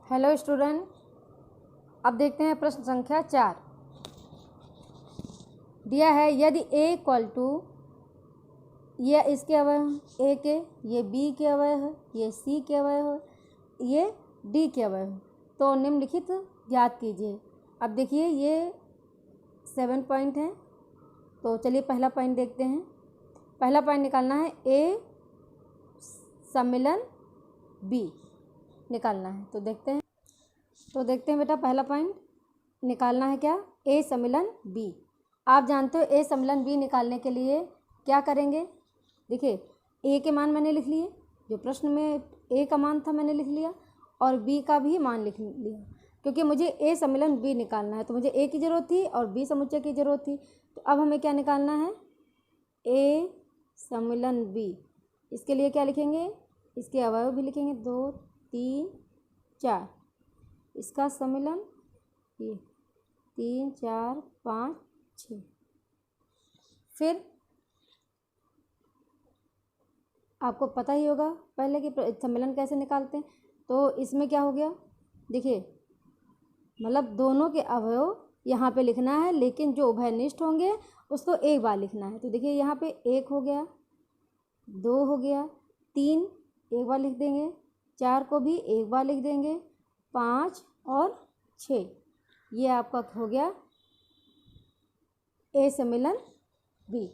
Hello student, अब देखते हैं प्रश्न संख्या 4। दिया है यदि a इक्वल टू, ये इसके अवयव a के, ये b के अवयव है, ये c के अवयव है, ये d के अवयव है, तो निम्नलिखित ज्ञात कीजिए। अब देखिए ये 7 पॉइंट हैं, तो चलिए पहला पॉइंट देखते हैं। पहला पॉइंट निकालना है a सम्मिलन b निकालना है। तो देखते हैं बेटा, पहला पॉइंट निकालना है क्या, a सम्मिलन b। आप जानते हो a सम्मिलन b निकालने के लिए क्या करेंगे। देखिए a के मान मैंने लिख लिए, जो प्रश्न में a का मान था मैंने लिख लिया, और b का भी मान लिख लिया, क्योंकि मुझे a सम्मिलन b निकालना है। तो मुझे a की ज़रूरत थी और b समुच्चय की ज़रूरत थी। तो अब हमें क्या निकालना है, a सम्मिलन b। इसके लिए क्या लिखेंगे, इसके अवयव भी लिखेंगे, 2 3 4, इसका सम्मिलन ये 3 4 5 6। फिर आपको पता ही होगा पहले कि सम्मिलन कैसे निकालते हैं। तो इसमें क्या हो गया, देखिए मतलब दोनों के अवयव यहाँ पे लिखना है, लेकिन जो उभयनिष्ठ होंगे उसको एक बार लिखना है। तो देखिए यहाँ पे 1 हो गया, 2 हो गया, 3 एक बार लिख देंगे, 4 को भी एक बार लिख देंगे, 5 और 6, ये आपका हो गया a सम्मिलन b।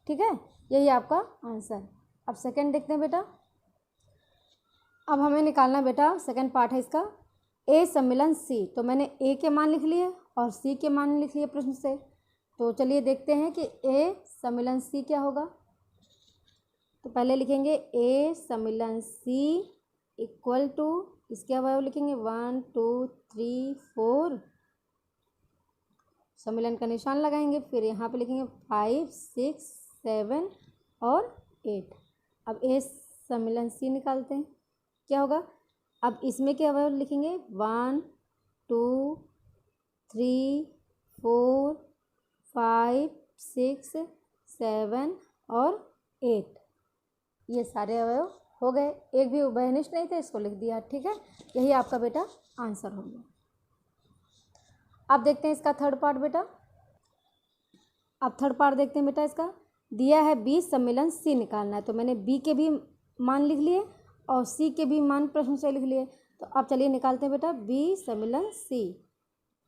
ठीक है, यही आपका आंसर। अब सेकंड देखते हैं बेटा। अब हमें निकालना बेटा, सेकंड पार्ट है इसका, a सम्मिलन c। तो मैंने a के मान लिख लिए और c के मान लिख लिए प्रश्न से। तो चलिए देखते हैं कि a सम्मिलन c क्या होगा। तो पहले लिखेंगे a सम्मिलन c इक्वल टू, इसके अवयव लिखेंगे 1 2 3 4, सम्मिलन का निशान लगाएंगे, फिर यहाँ पे लिखेंगे 5 6 7 और 8। अब a सम्मिलन c निकालते हैं, क्या होगा। अब इसमें के अवयव लिखेंगे 1 2 3 4 5 6 7 और 8, ये सारे अवयव हो गए। एक भी उभयनिष्ठ नहीं था, इसको लिख दिया। ठीक है, यही आपका बेटा आंसर हो गया। अब देखते हैं इसका थर्ड पार्ट बेटा। अब थर्ड पार्ट देखते हैं बेटा। इसका दिया है b सम्मिलन c निकालना है। तो मैंने b के भी मान लिख लिए और c के भी मान प्रश्न से लिख लिए। तो अब चलिए निकालते हैं बेटा b सम्मिलन c।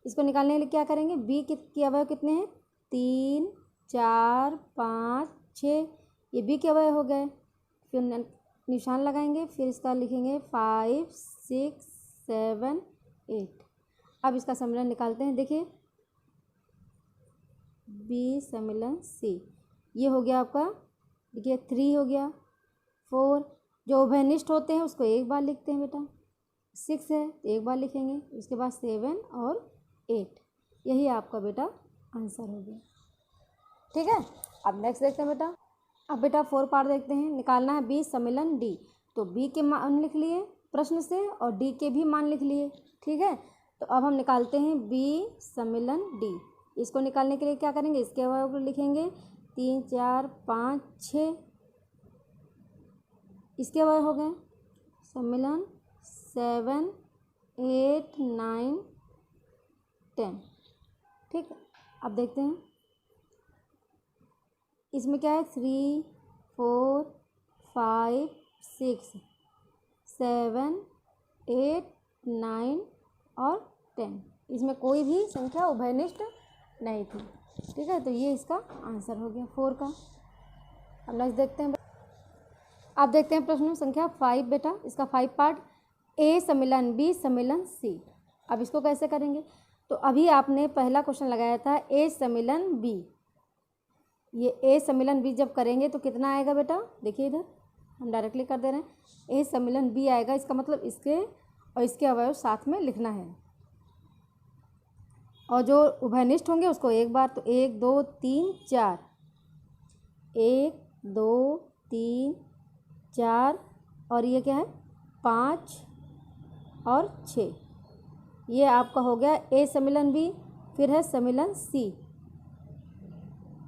इसको निकालने के लिए क्या करेंगे, b के अवयव कितने हैं, 3 4 5 6, ये b के अवयव हो गए। फिर निशान लगाएंगे, फिर इसका लिखेंगे 5 6 7 8। अब इसका सम्मिलन निकालते हैं। देखिए b सम्मिलन c, ये हो गया आपका। देखिए 3 हो गया, 4, जो उभयनिष्ठ होते हैं उसको एक बार लिखते हैं बेटा, 6 है तो एक बार लिखेंगे, उसके बाद 7 और 8, यही आपका बेटा आंसर हो गया। ठीक है, अब नेक्स्ट देखते हैं बेटा। अब बेटा 4 पार्ट देखते हैं। निकालना है b सम्मिलन d। तो b के मान लिख लिए प्रश्न से और d के भी मान लिख लिए। ठीक है, तो अब हम निकालते हैं b सम्मिलन d। इसको निकालने के लिए क्या करेंगे, इसके अवयव को लिखेंगे 3 4 5 6, इसके अवयव हो गए सम्मिलन 7 8 9 10। ठीक, अब देखते हैं इसमें क्या है, 3 4 5 6 7 8 9 और 10, इसमें कोई भी संख्या उभयनिष्ठ नहीं थी। ठीक है, तो ये इसका आंसर हो गया 4 का। अब नेक्स्ट देखते हैं। अब देखते हैं प्रश्न संख्या 5 बेटा। इसका 5 पार्ट, a सम्मिलन b सम्मिलन c। अब इसको कैसे करेंगे, तो अभी आपने पहला क्वेश्चन लगाया था a सम्मिलन b। ये a सम्मिलन b जब करेंगे तो कितना आएगा बेटा, देखिए इधर हम डायरेक्टली कर दे रहे हैं, a सम्मिलन b आएगा। इसका मतलब इसके और इसके अवयव साथ में लिखना है, और जो उभयनिष्ठ होंगे उसको एक बार। तो 1 2 3 4, 1 2 3 4, और ये क्या है 5 और 6, ये आपका हो गया a सम्मिलन b। फिर है सम्मिलन c,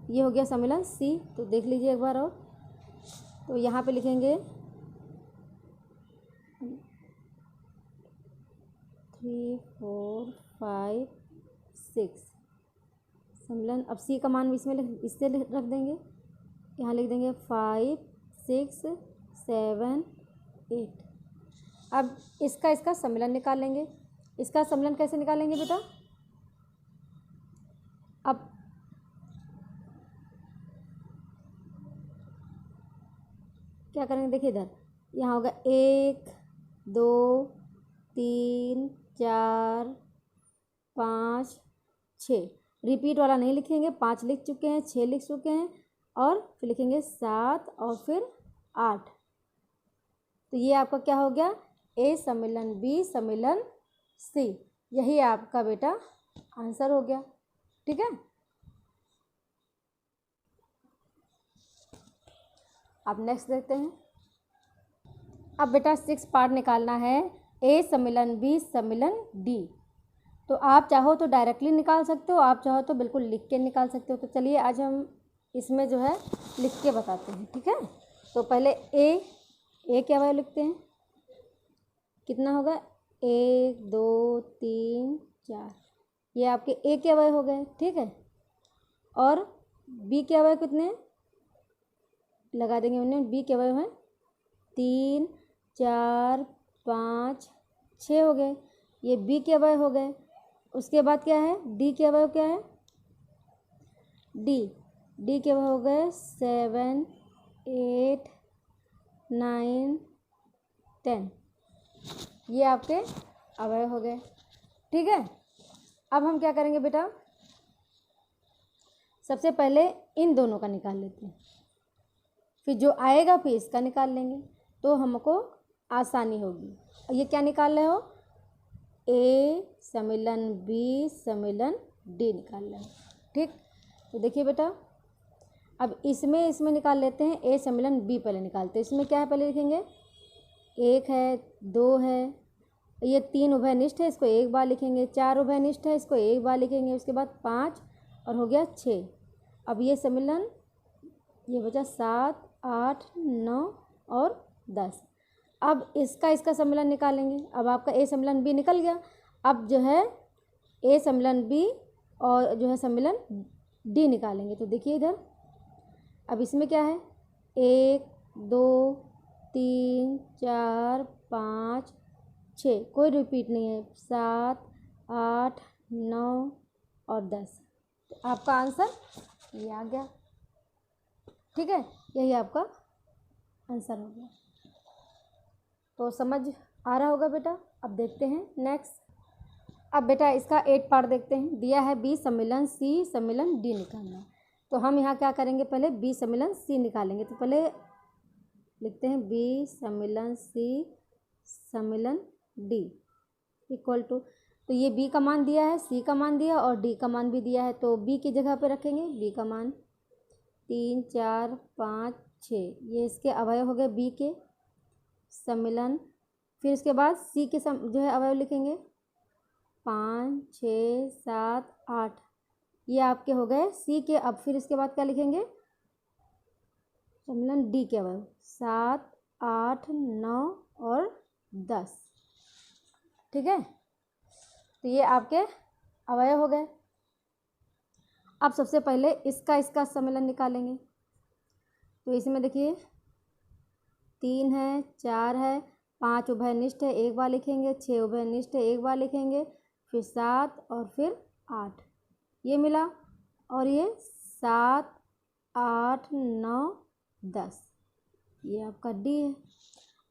ये हो गया सम्मिलन c। तो देख लीजिए एक बार और, तो यहाँ पे लिखेंगे 3 4 5 6 सम्मिलन। अब सी का मान इसमें इससे रख देंगे, यहाँ लिख देंगे 5 6 7 8। अब इसका सम्मिलन निकाल लेंगे। इसका सम्मिलन कैसे निकालेंगे बेटा? अब क्या करेंगे, देखिए इधर यहाँ होगा 1 2 3 4 5 6। रिपीट वाला नहीं लिखेंगे, 5 लिख चुके हैं, 6 लिख चुके हैं, और फिर लिखेंगे 7 और फिर 8। तो ये आपका क्या हो गया? ए सम्मिलन बी सम्मिलन सी। यही आपका बेटा आंसर हो गया। ठीक है, अब नेक्स्ट देखते हैं। अब बेटा 6 पार्ट निकालना है, ए सम्मिलन बी सम्मिलन डी। तो आप चाहो तो डायरेक्टली निकाल सकते हो, आप चाहो तो बिल्कुल लिख के निकाल सकते हो। तो चलिए आज हम इसमें जो है लिख के बताते हैं। ठीक है, तो पहले ए क्या वैल्यू लिखते हैं, कितना होगा? 1 2 3 4, ये आपके ए के वैल्यू हो गए। ठीक है, और बी के वैल्यू कितने लगा देंगे उन्हें? बी के वैल्यू है 3 4 5 6 हो गए, ये बी के वैल्यू हो गए। उसके बाद क्या है? डी के वैल्यू क्या है? डी के वैल्यू हो गए 7 8 9 10, ये आपके अवयव हो गए। ठीक है, अब हम क्या करेंगे बेटा, सबसे पहले इन दोनों का निकाल लेते हैं, फिर जो आएगा फिर इसका निकाल लेंगे, तो हमको आसानी होगी। और ये क्या निकाल रहे हो? ए सम्मिलन बी सम्मिलन डी निकाल रहे हो। ठीक, तो देखिए बेटा, अब इसमें निकाल लेते हैं। ए सम्मिलन बी पहले निकालते हैं। इसमें क्या है पहले लिखेंगे? 1 है, 2 है, ये 3 उभयनिष्ठ है, इसको एक बार लिखेंगे। 4 उभयनिष्ठ है, इसको एक बार लिखेंगे। उसके बाद 5 और हो गया 6। अब ये सम्मिलन, ये बचा 7 8 9 और 10। अब इसका सम्मिलन निकालेंगे। अब आपका ए सम्मिलन बी निकल गया। अब जो है ए सम्मिलन बी और जो है सम्मिलन डी निकालेंगे। तो देखिए इधर, अब इसमें क्या है? 1 2 3 4 5 6, कोई रिपीट नहीं है, 7 8 9 और 10। तो आपका आंसर ये आ गया। ठीक है, यही आपका आंसर हो गया। तो समझ आ रहा होगा बेटा। अब देखते हैं नेक्स्ट। अब बेटा इसका 8 पार्ट देखते हैं। दिया है बी सम्मिलन सी सम्मिलन डी निकालना है। तो हम यहाँ क्या करेंगे, पहले बी सम्मिलन सी निकालेंगे। तो पहले लिखते हैं बी सम्मिलन सी सम्मिलन डी इक्वल टू, तो ये बी का मान दिया है, सी का मान दिया और डी का मान भी दिया है। तो बी की जगह पे रखेंगे बी का मान 3 4 5 6, ये इसके अवयव हो गए बी के सम्मिलन। फिर इसके बाद सी के जो है अवयव लिखेंगे 5 6 7 8, ये आपके हो गए सी के। अब फिर इसके बाद क्या लिखेंगे? सम्मिलन डी के अवयव 7 8 9 और 10। ठीक है, तो ये आपके अवयव हो गए। अब सबसे पहले इसका सम्मिलन निकालेंगे। तो इसमें देखिए 3 है, 4 है, 5 उभयनिष्ठ है, एक बार लिखेंगे। 6 उभयनिष्ठ है, एक बार लिखेंगे। फिर 7 और फिर 8, ये मिला। और ये 7 8 9 10, ये आपका डी है।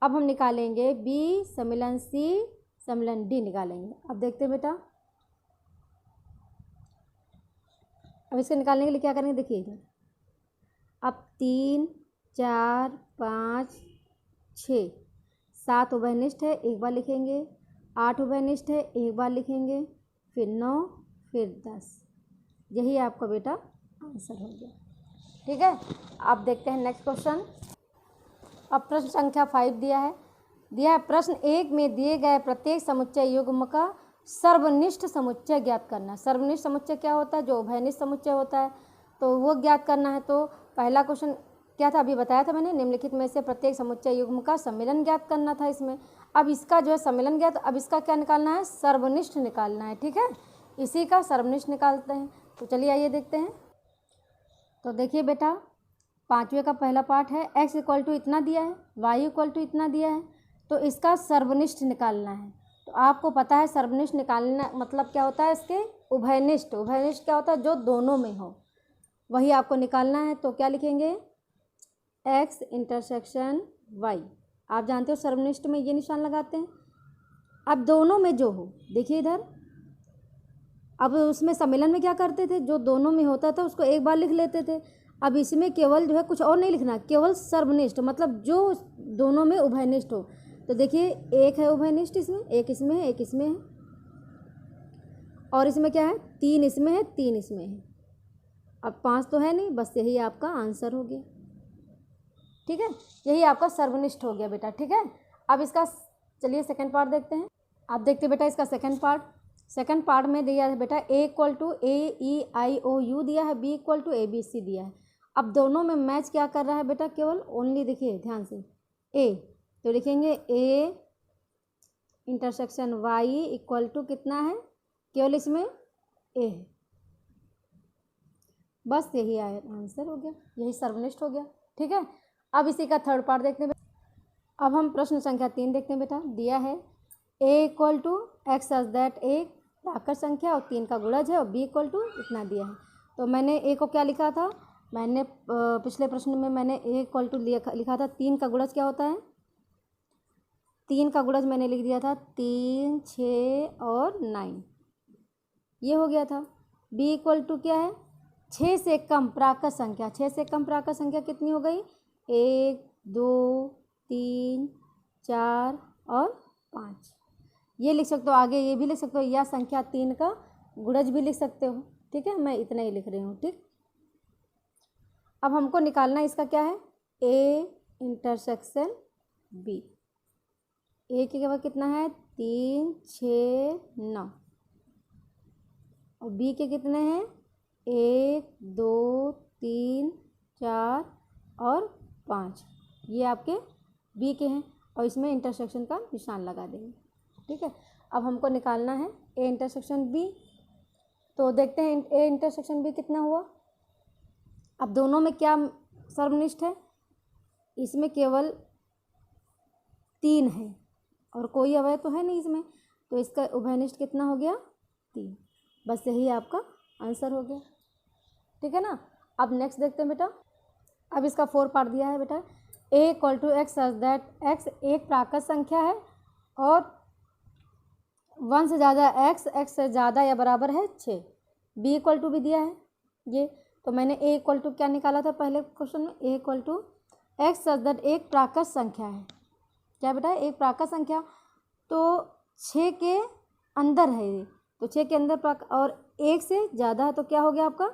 अब हम निकालेंगे बी सम्मिलन सी सम्मिलन डी निकालेंगे। अब देखते हैं बेटा, अब इसको निकालने के लिए क्या करेंगे, देखिए इधर। अब 3 4 5 6, 7 उभयनिष्ठ है, एक बार लिखेंगे। 8 उभयनिष्ठ है, एक बार लिखेंगे। फिर 9 फिर 10, यही आपका बेटा आंसर हो गया। ठीक है, अब देखते हैं नेक्स्ट क्वेश्चन। अब प्रश्न संख्या 5 दिया है प्रश्न 1 में दिए गए प्रत्येक समुच्चय युग्म का सर्वनिष्ठ समुच्चय ज्ञात करना। सर्वनिष्ठ समुच्चय क्या होता है? जो उभयनिष्ठ समुच्चय होता है, तो वो ज्ञात करना है। तो पहला क्वेश्चन क्या था, अभी बताया था मैंने, निम्नलिखित में से प्रत्येक समुच्चय युग्म का सम्मिलन ज्ञात करना था इसमें। अब इसका जो है सम्मिलन गया, तो अब इसका क्या निकालना है, सर्वनिष्ठ निकालना है। ठीक है, इसी का सर्वनिष्ठ निकालते हैं। तो चलिए आइए देखते हैं। तो देखिए बेटा, 5वें का पहला पार्ट है, x इक्वल टू इतना दिया है, y इक्वल टू इतना दिया है, तो इसका सर्वनिष्ठ निकालना है। तो आपको पता है सर्वनिष्ठ निकालना मतलब क्या होता है, इसके उभयनिष्ठ। उभयनिष्ठ क्या होता है, जो दोनों में हो, वही आपको निकालना है। तो क्या लिखेंगे, x इंटरसेक्शन y। आप जानते हो सर्वनिष्ठ में ये निशान लगाते हैं। अब दोनों में जो हो, देखिए इधर, अब उसमें सम्मेलन में क्या करते थे, जो दोनों में होता था उसको एक बार लिख लेते थे। अब इसमें केवल जो है कुछ और नहीं लिखना, केवल सर्वनिष्ठ, मतलब जो दोनों में उभयनिष्ठ हो। तो देखिए एक है उभयनिष्ठ, इसमें एक इसमें है, एक इसमें है, और इसमें क्या है, 3 इसमें है, 3 इसमें है। अब 5 तो है नहीं, बस यही आपका आंसर हो गया। ठीक है, यही आपका सर्वनिष्ठ हो गया बेटा। ठीक है, अब इसका चलिए सेकंड पार्ट देखते हैं। आप देखते बेटा इसका सेकंड पार्ट। सेकंड पार्ट में दिया है बेटा a इक्वल टू AEIOU दिया है, b इक्वल टू ABC दिया है। अब दोनों में मैच क्या कर रहा है बेटा, केवल ओनली देखिए ध्यान से a, तो लिखेंगे a intersection y equal to कितना है, केवल इसमें a है, बस यही आंसर हो गया, यही सर्वनिष्ठ हो गया। ठीक है, अब इसी का थर्ड पार्ट देखते हैं। अब हम प्रश्न संख्या 3 देखते हैं बेटा। दिया है a equal to x such that एक प्राकृत संख्या और 3 का गुणज है, और b इक्वल टू इतना दिया है। तो मैंने a को क्या लिखा था, मैंने पिछले प्रश्न में मैंने a इक्वल टू लिखा था 3 का गुणज क्या होता है, 3 का गुणज मैंने लिख दिया था 3, 6 और 9, ये हो गया था। b इक्वल टू क्या है, 6 से कम प्राकृत संख्या। 6 से कम प्राकृत संख्या कितनी हो गई, 1, 2, 3, 4 और 5, ये लिख सकते हो। आगे ये भी लिख सकते हो, या संख्या 3 का गुणज भी लिख सकते हो। ठीक है, मैं इतना ही लिख रही हूँ। ठीक, अब हमको निकालना इसका क्या है, a इंटरसेक्शन b। a के बाद कितना है, 3, 6, 9, और b के कितने हैं, 1, 2, 3, 4 और 5, ये आपके b के हैं, और इसमें इंटरसेक्शन का निशान लगा देंगे। ठीक है, अब हमको निकालना है a इंटरसेक्शन b। तो देखते हैं a इंटरसेक्शन b कितना हुआ। अब दोनों में क्या सर्वनिष्ठ है, इसमें केवल 3 है और कोई अवयव तो है नहीं इसमें, तो इसका उभयनिष्ठ कितना हो गया, 3, बस यही आपका आंसर हो गया। ठीक है ना, अब नेक्स्ट देखते हैं बेटा। अब इसका 4 पार्ट दिया है बेटा, a equal to x such that x एक प्राकृत संख्या है और 1 से ज़्यादा x से ज़्यादा या बराबर है 6। b इक्वल टू भी दिया है ये, तो मैंने a इक्वल टू क्या निकाला था पहले क्वेश्चन में, a equal to x such that एक प्राकृत संख्या है। क्या बेटा, एक प्राकृत संख्या, तो 6 के अंदर है ये, तो 6 के अंदर और 1 से ज़्यादा है, तो क्या हो गया आपका,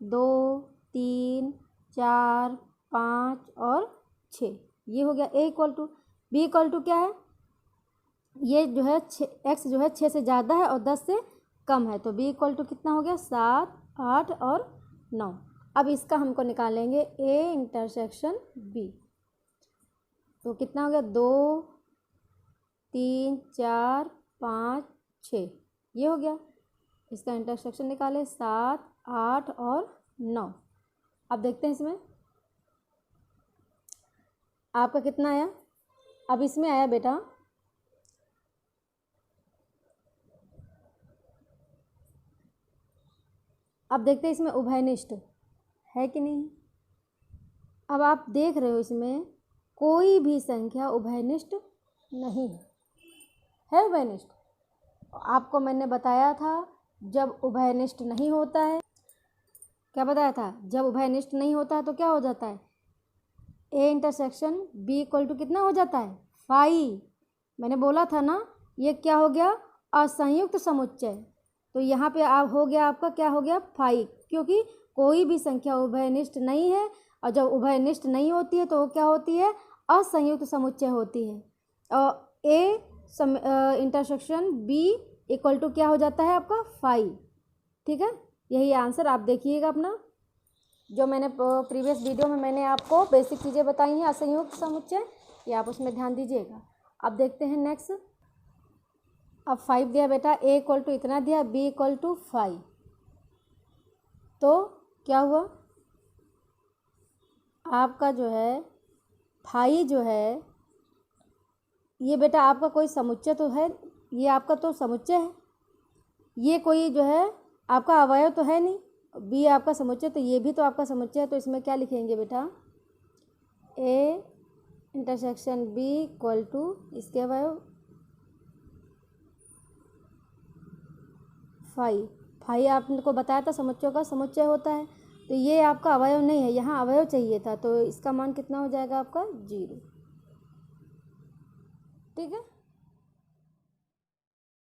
2, 3, 4, 5 और 6, ये हो गया a equal to. b equal to क्या है, ये जो है x जो है 6 से ज़्यादा है और 10 से कम है, तो b इक्वल टू कितना हो गया, 7, 8 और 9। अब इसका हमको निकालेंगे a इंटरसेक्शन b। तो कितना हो गया, 2, 3, 4, 5, 6, ये हो गया। इसका इंटरसेक्शन निकाले 7, 8 और 9। अब देखते हैं इसमें आपका कितना आया। अब इसमें आया बेटा, अब देखते हैं इसमें उभयनिष्ठ है कि नहीं। अब आप देख रहे हो इसमें कोई भी संख्या उभयनिष्ठ नहीं है उभयनिष्ठ। आपको मैंने बताया था जब उभयनिष्ठ नहीं होता है, क्या बताया था, जब उभयनिष्ठ नहीं होता है तो क्या हो जाता है, a intersection b equal to कितना हो जाता है, 5। मैंने बोला था ना, ये क्या हो गया, असंयुक्त समुच्चय। तो यहाँ पे आप हो गया आपका क्या हो गया, 5, क्योंकि कोई भी संख्या उभयनिष्ठ नहीं है, और जब उभयनिष्ठ नहीं होती है तो वो क्या होती है, असंयुक्त समुच्चय होती है। और a intersection b equal to क्या हो जाता है आपका, 5। ठीक है, यही आंसर आप देखिएगा अपना, जो मैंने प्रीवियस वीडियो में मैंने आपको बेसिक चीज़ें बताई हैं असंयुक्त समुच्चय, ये आप उसमें ध्यान दीजिएगा। अब देखते हैं नेक्स्ट। अब 5 दिया बेटा, a इक्वल टू इतना दिया, b इक्वल टू 5, तो क्या हुआ आपका जो है 5 जो है ये बेटा आपका कोई समुच्चय तो है, ये आपका तो समुच्चय है, ये कोई जो है आपका अवयव तो है नहीं। b आपका समुच्चय, तो ये भी तो आपका समुच्चय है, तो इसमें क्या लिखेंगे बेटा, a intersection b equal to इसके अवयव 5। 5 आपको बताया था समुच्चयों का समुच्चय होता है, तो ये आपका अवयव नहीं है, यहाँ अवयव चाहिए था, तो इसका मान कितना हो जाएगा आपका 0। ठीक है।